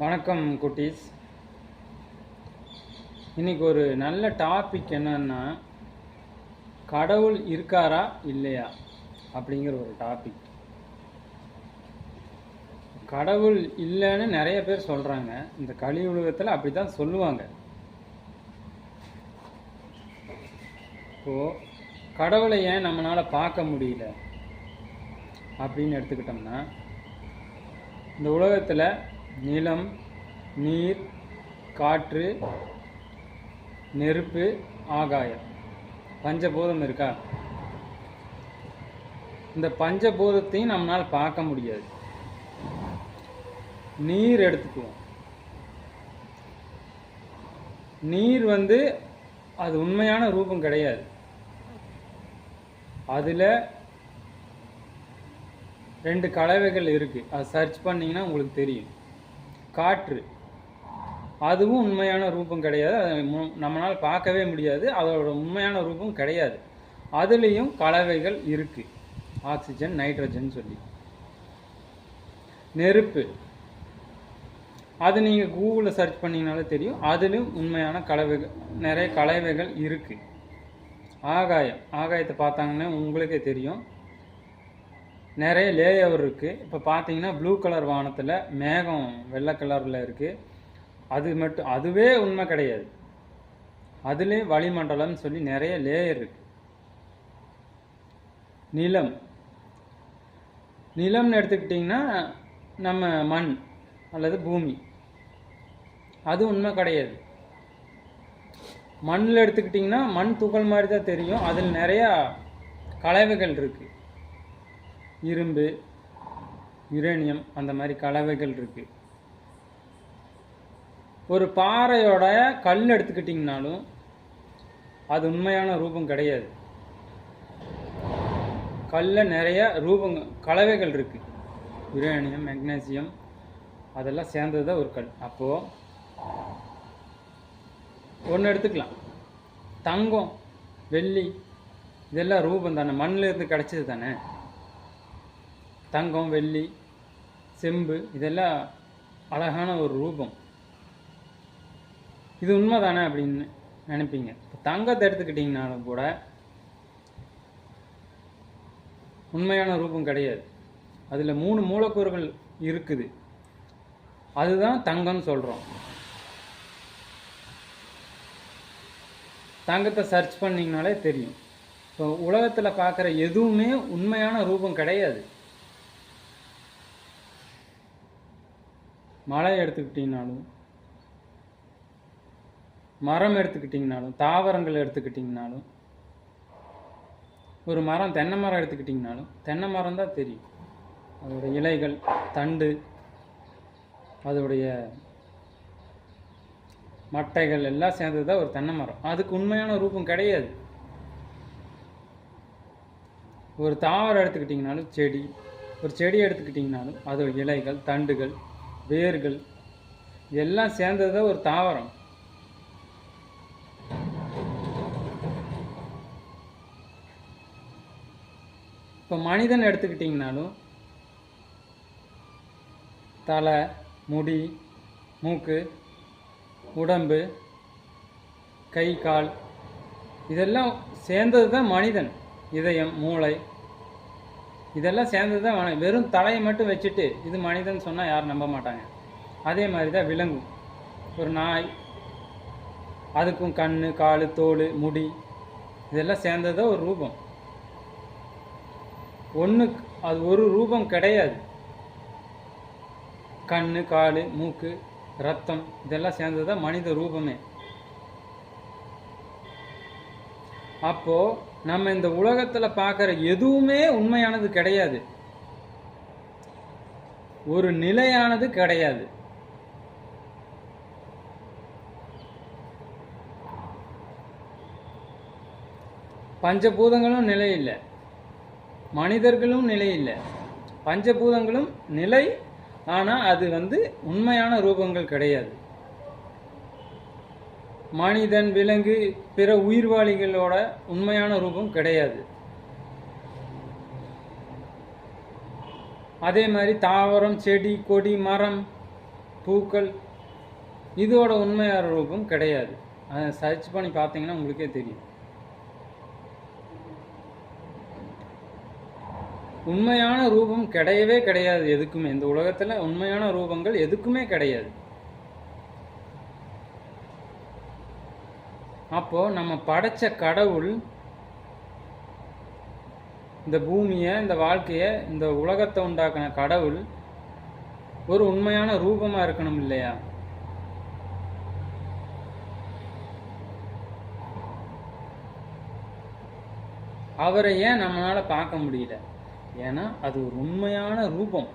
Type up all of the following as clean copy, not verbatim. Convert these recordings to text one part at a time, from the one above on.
வணக்கம் குட்டீஸ். இன்னைக்கு ஒரு நல்ல டாபிக் என்னன்னா, கடவுள் இருக்காரா இல்லையா அப்படிங்கிற ஒரு டாபிக். கடவுள் இல்லைன்னு நிறைய பேர் சொல்கிறாங்க. இந்த கலியுலகத்தில் அப்படி தான் சொல்லுவாங்க. இப்போது கடவுளை ஏன் நம்மளால் பார்க்க முடியல அப்படின்னு எடுத்துக்கிட்டோம்னா, இந்த உலகத்தில் நிலம், நீர், காற்று, நெருப்பு, ஆகாயம், பஞ்சபூதம் இருக்கா? இந்த பஞ்சபூதத்தையும் நம்மளால் பார்க்க முடியாது. நீர் எடுத்துக்குவோம். நீர் அது உண்மையான ரூபம் கிடையாது. அதில் 2 கலவைகள் இருக்குது. அது சர்ச் பண்ணிங்கன்னா உங்களுக்கு தெரியும். காற்று, அதுவும் உண்மையான ரூபம் கிடையாது. அதை நம்மளால் பார்க்கவே முடியாது. அதோட உண்மையான ரூபம் கிடையாது. அதுலேயும் கலவைகள் இருக்குது, ஆக்சிஜன், நைட்ரஜன் சொல்லி. நெருப்பு, அது நீங்கள் கூகுளில் சர்ச் பண்ணிங்கனாலே தெரியும். அதுலேயும் உண்மையான கலவைகள், நிறைய கலவைகள் இருக்குது. ஆகாயத்தை பார்த்தாங்கன்னா உங்களுக்கே தெரியும், நிறைய லேயர் இருக்குது. இப்போ பார்த்தீங்கன்னா ப்ளூ கலர் வானத்தில் மேகம் வெள்ளை கலரில் இருக்குது. அதுவே உண்மை கிடையாது. அதுலேயே வளிமண்டலம்னு சொல்லி நிறைய லேயர் இருக்குது. நிலம்னு எடுத்துக்கிட்டிங்கன்னா நம்ம மண் அல்லது பூமி, அது உண்மை கிடையாது. மண்ணில் எடுத்துக்கிட்டிங்கன்னா மண் துகள் மாதிரி தான் தெரியும். அதில் நிறையா கலவைகள் இருக்குது. இரும்பு, யுரேனியம், அந்த மாதிரி கலவைகள் இருக்குது. ஒரு பாறையோட கல் எடுத்துக்கிட்டிங்கனாலும் அது உண்மையான ரூபம் கிடையாது. கல்லில் நிறைய கலவைகள் இருக்குது. யுரேனியம், மெக்னீசியம், அதெல்லாம் சேர்ந்தது தான் ஒரு கல். அப்போது ஒன்று எடுத்துக்கலாம், தங்கம், வெள்ளி, இதெல்லாம் ரூபம் தானே, மண்ணில் இருந்து கிடச்சது தானே. தங்கம், வெள்ளி, செம்பு, இதெல்லாம் அழகான ஒரு ரூபம். இது உண்மை தானே அப்படின்னு நினைப்பீங்க. இப்போ தங்கத்தை எடுத்துக்கிட்டிங்கனாலும் கூட உண்மையான ரூபம் கிடையாது. அதில் 3 மூலக்கூறுகள் இருக்குது. அதுதான் தங்கம்னு சொல்கிறோம். தங்கத்தை சர்ச் பண்ணிங்கனாலே தெரியும். இப்போ உலகத்தில் பார்க்குற எதுவுமே உண்மையான ரூபம் கிடையாது. மலை எடுத்துக்கிட்டிங்கனாலும், மரம் எடுத்துக்கிட்டிங்கனாலும், தாவரங்கள் எடுத்துக்கிட்டிங்கனாலும், ஒரு மரம், தென்னை மரம் எடுத்துக்கிட்டிங்கனாலும் தென்னை மரம் தான் தெரியும். அதோடைய இலைகள், தண்டு, அதோடைய மட்டைகள் எல்லாம் சேர்ந்தது தான் ஒரு தென்னை மரம். அதுக்கு உண்மையான ரூபம் கிடையாது. ஒரு தாவரம் எடுத்துக்கிட்டிங்கனாலும், ஒரு செடி எடுத்துக்கிட்டிங்கனாலும் அதோட இலைகள், தண்டுகள், வேர்கள், எல்லாம் சேர்ந்தது தான் ஒரு தாவரம். இப்போ மனிதன் எடுத்துக்கிட்டிங்கனாலும் தலை, முடி, மூக்கு, உடம்பு, கை, கால், இதெல்லாம் சேர்ந்தது தான் மனிதன். இதயம், மூளை, இதெல்லாம் சேர்ந்தது தான். வெறும் தலையை மட்டும் வச்சுட்டு இது மனிதன் சொன்னால் யாரும் நம்ப மாட்டாங்க. அதே மாதிரி தான் விலங்கு. ஒரு நாய், அதுக்கும் கண், கால், தோல், முடி, இதெல்லாம் சேர்ந்தது தான் ஒரு ரூபம். அது ஒரு ரூபம் கிடையாது. கண், கால், மூக்கு, ரத்தம், இதெல்லாம் சேர்ந்தது தான் மனித ரூபமே. அப்போது நம்ம இந்த உலகத்தில் பார்க்குற எதுவுமே உண்மையானது கிடையாது. ஒரு நிலையானது கிடையாது. பஞ்சபூதங்களும் நிலை இல்லை, மனிதர்களும் நிலை இல்லை. பஞ்சபூதங்களும் நிலை, ஆனால் அது உண்மையான ரூபங்கள் கிடையாது. மனிதன், விலங்கு, பிற உயிர்வாளிகளோட உண்மையான ரூபம் கிடையாது. அதே மாதிரி தாவரம், செடி, கொடி, மரம், பூக்கள், இதோட உண்மையான ரூபம் கிடையாது. அதை சர்ச் பண்ணி பார்த்தீங்கன்னா உங்களுக்கே தெரியும். உண்மையான ரூபம் கிடையவே கிடையாது எதுக்குமே. இந்த உலகத்தில் உண்மையான ரூபங்கள் எதுக்குமே கிடையாது. அப்போ நம்ம படைச்ச கடவுள் இந்த பூமியை, இந்த வாழ்க்கையை, இந்த உலகத்தை உண்டாக்கின கடவுள் ஒரு உண்மையான ரூபமா இருக்கணும் இல்லையா? அவரை ஏன் நம்மளால பார்க்க முடியல? ஏன்னா அது ஒரு உண்மையான ரூபம்.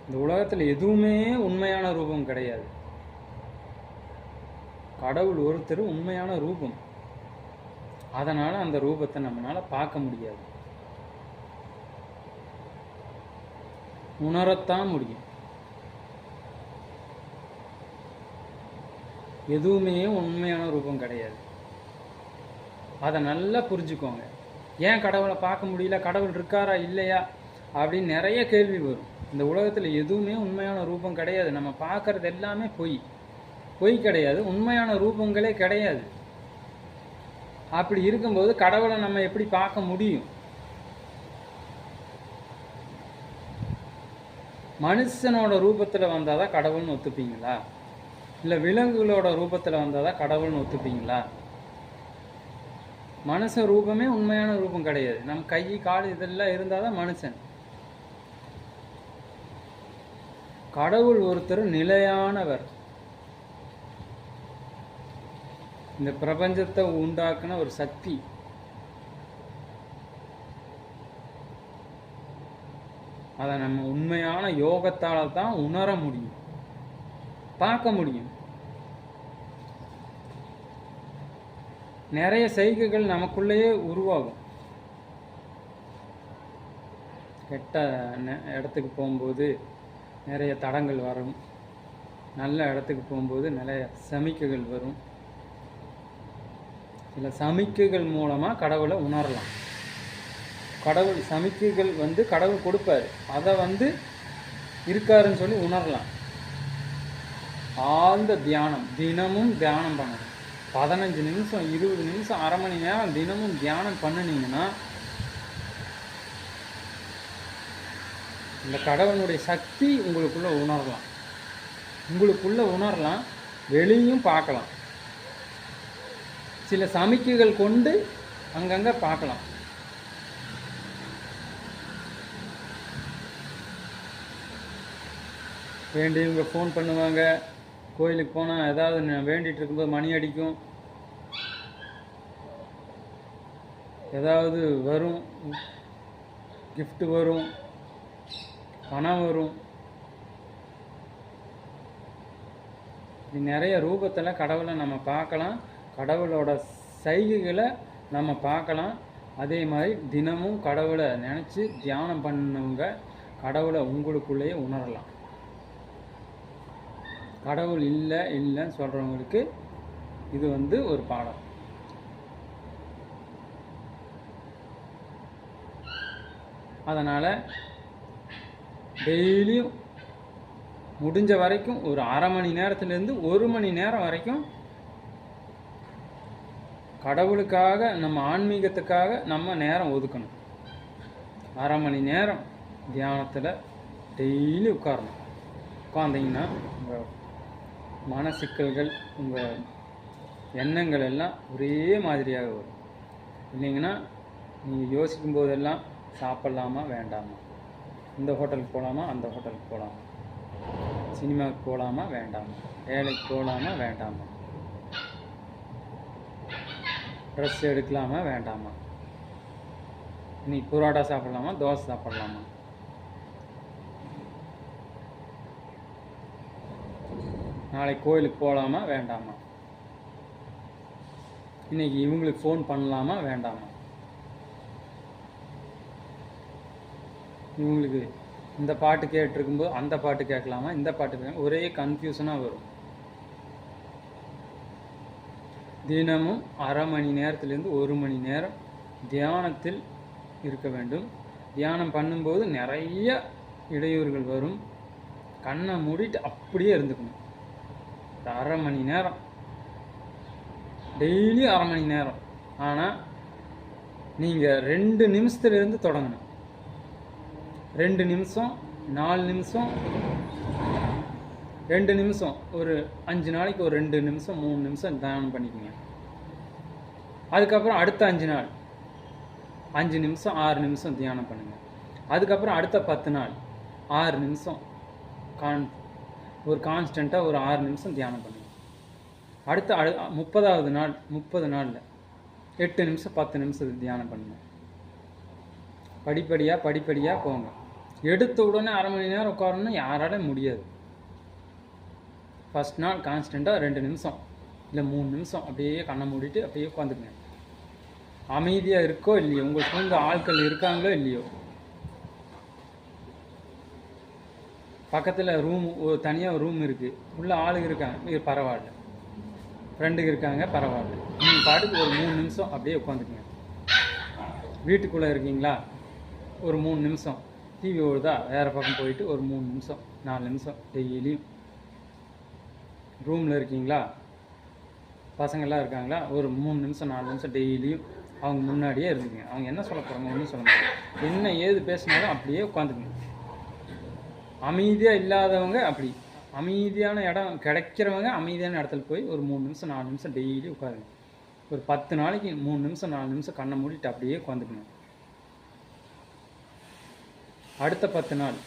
இந்த உலகத்தில் எதுவுமே உண்மையான ரூபம் கிடையாது. கடவுள் ஒருத்தர் உண்மையான ரூபம். அதனால அந்த ரூபத்தை நம்மளால பார்க்க முடியாது, உணரத்தான் முடியும். எதுவுமே உண்மையான ரூபம் கிடையாது. அதை நல்லா புரிஞ்சுக்கோங்க. ஏன் கடவுளை பார்க்க முடியல, கடவுள் இருக்காரா இல்லையா அப்படின்னு நிறைய கேள்வி வரும். இந்த உலகத்தில் எதுவுமே உண்மையான ரூபம் கிடையாது. நம்ம பார்க்கறது எல்லாமே பொய் கிடையாது, உண்மையான ரூபங்களே கிடையாது. அப்படி இருக்கும்போது கடவுளை நம்ம எப்படி பார்க்க முடியும்? மனுஷனோட ரூபத்தில் வந்தால் தான் கடவுள்னு ஒத்துப்பீங்களா? இல்லை விலங்குகளோட ரூபத்தில் வந்தால் தான் கடவுள்னு ஒத்துப்பீங்களா? மனுஷ ரூபமே உண்மையான ரூபம் கிடையாது. நம்ம கை கால் இதெல்லாம் இருந்தால் தான் மனுஷன். கடவுள் ஒருத்தர் நிலையானவர். இந்த பிரபஞ்சத்தை உண்டாக்குன ஒரு சக்தி. அதை நம்ம உண்மையான யோகத்தால் தான் உணர முடியும், பார்க்க முடியும். நிறைய செய்கைகள் நமக்குள்ளேயே உருவாகும். கெட்ட இடத்துக்கு போகும்போது நிறைய தடங்கள் வரும், நல்ல இடத்துக்கு போகும்போது நிறைய சமிக்கைகள் வரும். சில சமிக்கைகள் மூலமாக கடவுளை உணரலாம். கடவுள் சமிக்கைகள் கடவுள் கொடுப்பார், அதை இருக்காருன்னு சொல்லி உணரலாம். ஆழ்ந்த தியானம், தினமும் தியானம் பண்ணணும். 15 நிமிஷம், 20 நிமிஷம், அரை மணி நேரம் தினமும் தியானம் பண்ணினீங்கன்னா இந்த கடவுளுடைய சக்தி உங்களுக்குள்ள உணரலாம், வெளியும் பார்க்கலாம். சில சமிக்கைகள் கொண்டு அங்கங்கே பார்க்கலாம். வேண்டியவங்க ஃபோன் பண்ணுவாங்க. கோயிலுக்கு போனால் ஏதாவது வேண்டிகிட்டு இருக்கும்போது மணி அடிக்கும், ஏதாவது வரும், gift வரும், பணம் வரும். இது நிறைய ரூபத்தில் கடவுளை நம்ம பார்க்கலாம். கடவுளோட சைகைகளை நம்ம பார்க்கலாம். அதே மாதிரி தினமும் கடவுளை நினச்சி தியானம் பண்ணவங்க கடவுளை உங்களுக்குள்ளேயே உணரலாம். கடவுள் இல்லைன்னு சொல்கிறவங்களுக்கு இது ஒரு பாடம். அதனால் டெய்லியும் முடிஞ்ச வரைக்கும் ஒரு அரை மணி நேரத்துலேருந்து 1 மணி நேரம் வரைக்கும் கடவுளுக்காக, நம்ம ஆன்மீகத்துக்காக நம்ம நேரம் ஒதுக்கணும். அரை மணி நேரம் தியானத்தில் டெய்லி உட்காரணும். உட்கார்ந்தீங்கன்னா உங்கள் மன சிக்கல்கள், உங்கள் எண்ணங்கள் எல்லாம் ஒரே மாதிரியாக வரும். இல்லைங்கன்னா நீங்கள் யோசிக்கும் போதெல்லாம் சாப்பிட்லாமா வேண்டாமா, இந்த ஹோட்டலுக்கு போகலாமா அந்த ஹோட்டலுக்கு போகலாமா, சினிமாவுக்கு போகலாமா வேண்டாமா, வேலைக்கு போகலாமா வேண்டாமா, ட்ரெஸ் எடுக்கலாமா வேண்டாமா, இன்னைக்கு புரோட்டா சாப்பிட்லாமா தோசை சாப்பிட்லாமா, நாளைக்கு கோயிலுக்கு போகலாமா வேண்டாமா, இன்னைக்கு இவங்களுக்கு ஃபோன் பண்ணலாமா வேண்டாமா, இவங்களுக்கு இந்த பாட்டு கேட்டிருக்கும்போது அந்த பாட்டு கேட்கலாமா, இந்த பாட்டு கேட்கலாம், ஒரே கன்ஃபியூஷனாக வரும். தினமும் அரை மணி நேரத்துலேருந்து 1 மணி நேரம் தியானத்தில் இருக்க வேண்டும். தியானம் பண்ணும்போது நிறைய இடையூறுகள் வரும். கண்ணை மூடிட்டு அப்படியே இருந்துக்கணும். ஒரு அரை மணி நேரம், டெய்லி அரை மணி நேரம். ஆனால் நீங்கள் 2 நிமிஷத்துலேருந்து தொடங்கணும். 2 நிமிஷம், 4 நிமிஷம், 2 நிமிஷம், ஒரு 5 நாளைக்கு ஒரு 2 நிமிஷம் 3 நிமிஷம் தியானம் பண்ணிக்கோங்க. அதுக்கப்புறம் அடுத்த 5 நாள் 5 நிமிஷம் 6 நிமிஷம் தியானம் பண்ணுங்கள். அதுக்கப்புறம் அடுத்த 10 நாள் 6 நிமிஷம் ஒரு கான்ஸ்டண்ட்டாக ஒரு 6 நிமிஷம் தியானம் பண்ணுங்கள். அடுத்த 30வது நாள் 30 நாளில் 8 நிமிஷம் 10 நிமிஷம் தியானம் பண்ணுங்கள். படிப்படியாக போங்க. எடுத்த உடனே அரை மணி நேரம் உட்காரணும்னா யாராலும் முடியாது. ஃபஸ்ட் நாள் கான்ஸ்டண்ட்டாக 2 நிமிஷம் இல்லை 3 நிமிஷம் அப்படியே கண்ணை மூடிட்டு அப்படியே உட்காந்துக்குங்க. அமைதியாக இருக்கோ இல்லையோ, உங்கள் சொந்த ஆட்கள் இருக்காங்களோ இல்லையோ, பக்கத்தில் தனியாக ரூம் இருக்குது, உள்ள ஆளுங்க இருக்காங்க, பரவாயில்ல, ஃப்ரெண்டுக்கு இருக்காங்க, பரவாயில்ல. நீங்கள் பாட்டுக்கு ஒரு 3 நிமிஷம் அப்படியே உட்காந்துக்குங்க. வீட்டுக்குள்ளே இருக்கீங்களா, ஒரு 3 நிமிஷம் டிவி ஓடுதா, வேறு பக்கம் போயிட்டு ஒரு 3 நிமிஷம் 4 நிமிஷம் டெய்லியும். ரூமில் இருக்கீங்களா, பசங்கள்லாம் இருக்காங்களா, ஒரு 3 நிமிஷம் 4 நிமிஷம் டெய்லியும் அவங்க முன்னாடியே இருந்துங்க. அவங்க என்ன சொல்ல போகிறாங்க ஒன்றும் சொல்ல மாட்டாங்க. என்ன ஏது பேசினாலும் அப்படியே உட்காந்துக்குங்க. அமைதியாக இல்லாதவங்க அப்படி, அமைதியான இடம் கிடைக்கிறவங்க அமைதியான இடத்துல போய் ஒரு 3 நிமிஷம் 4 நிமிஷம் டெய்லி உட்காருங்க. ஒரு 10 நாளைக்கு 3 நிமிஷம் 4 நிமிஷம் கண்ணை மூடிட்டு அப்படியே உட்காந்துக்குங்க. அடுத்த 10 நாள்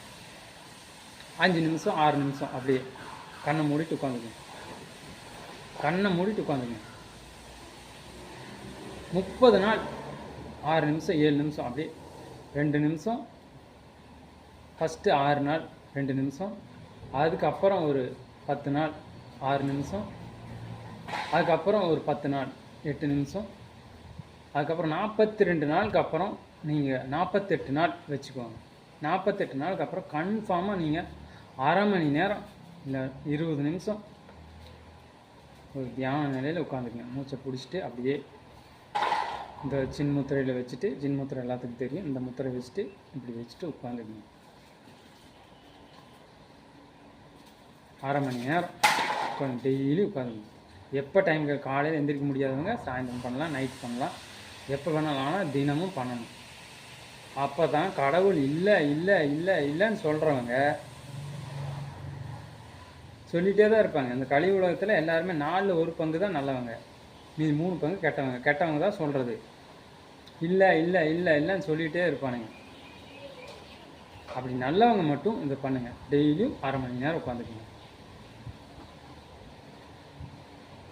5 நிமிஷம் 6 நிமிஷம் அப்படியே கண்ணை மூடிட்டு உட்காந்துக்குங்க. 30 நாள் 6 நிமிஷம் 7 நிமிஷம் அப்படியே 2 நிமிஷம். ஃபஸ்ட்டு 6 நாள் 2 நிமிஷம், அதுக்கப்புறம் ஒரு 10 நாள் 6 நிமிஷம், அதுக்கப்புறம் ஒரு 10 நாள் 8 நிமிஷம், அதுக்கப்புறம் 42 நாளுக்கு அப்புறம் நீங்கள் 48 நாள் வச்சுக்கோங்க. 48 நாளுக்கு அப்புறம் கன்ஃபார்மாக நீங்கள் அரை மணி நேரம் இல்லை 20 நிமிஷம் ஒரு தியான நிலையில் உட்காந்துக்குங்க. மூச்சை பிடிச்சிட்டு அப்படியே இந்த சின்முத்திரையில் வச்சுட்டு, சின்முத்திரை எல்லாத்துக்கும் தெரியும், இந்த முத்திரை வச்சுட்டு இப்படி வச்சுட்டு உட்காந்துக்குங்க. அரை மணி நேரம் உட்காந்து டெய்லி உட்காந்துக்குங்க. எப்போ டைமுக்கு காலையில் எந்திரிக்க முடியாதவங்க சாயந்தரம் பண்ணலாம், நைட் பண்ணலாம், எப்போ வேணாலும். ஆனால் தினமும் பண்ணணும். அப்போ தான் கடவுள் இல்லைன்னு சொல்கிறவங்க சொல்லிகிட்டே தான் இருப்பாங்க. இந்த கலி உலகத்தில் எல்லாருமே 4 1 பங்கு தான் நல்லவங்க, மீதி 3 பங்கு கெட்டவங்க. கெட்டவங்க தான் சொல்கிறது இல்லைன்னு சொல்லிகிட்டே இருப்பானுங்க. அப்படி நல்லவங்க மட்டும் இதை பண்ணுங்கள். டெய்லியும் அரை மணி நேரம் உட்காந்துக்குங்க.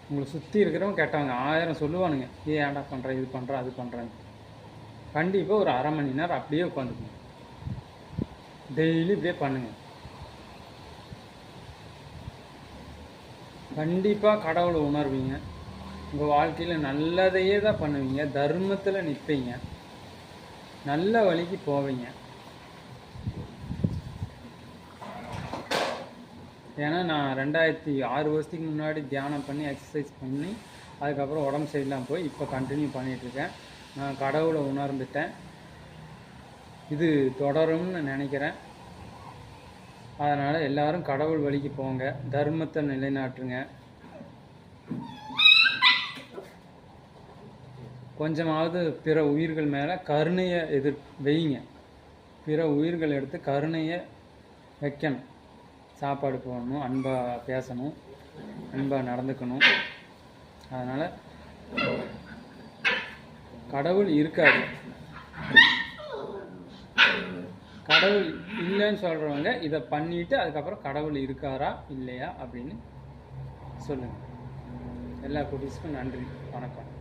உங்களை சுற்றி இருக்கிறவங்க கெட்டவங்க 1000 சொல்லுவானுங்க, ஏன்டா பண்ணுறேன், இது பண்ணுறேன், அது பண்ணுறேன்னு. கண்டிப்பாக ஒரு அரை மணி நேரம் அப்படியே உட்காந்துக்குங்க. டெய்லி இப்படியே பண்ணுங்கள். கண்டிப்பாக கடவுளை உணர்வீங்க. உங்கள் வாழ்க்கையில் நல்லதையே தான் பண்ணுவீங்க, தர்மத்தில் நிற்பீங்க, நல்ல வழிக்கு போவீங்க. ஏன்னா நான் 2006 வருஷத்துக்கு முன்னாடி தியானம் பண்ணி எக்ஸசைஸ் பண்ணி அதுக்கப்புறம் உடம்பு சரியில்லாமல் போய் இப்போ கண்டினியூ பண்ணிகிட்ருக்கேன். நான் கடவுளை உணர்ந்துட்டேன். இது தொடரும்னு நினைக்கிறேன். அதனால் எல்லோரும் கடவுள் வழிக்கு போங்க, தர்மத்தை நிலைநாட்டுங்க. கொஞ்சமாவது பிற உயிர்கள் மேலே கருணையை வைங்க. பிற உயிர்கள் எடுத்து கருணையை வைக்கணும். சாப்பாடு போடணும், அன்பாக பேசணும், அன்பாக நடந்துக்கணும். அதனால் கடவுள் இருக்காது. கடவுள் இல்லைன்னு சொல்கிறவங்க இதை பண்ணிவிட்டு அதுக்கப்புறம் கடவுள் இருக்காரா இல்லையா அப்படின்னு சொல்லுங்கள். எல்லா குட்டீஸ்க்கும் நன்றி, வணக்கம்.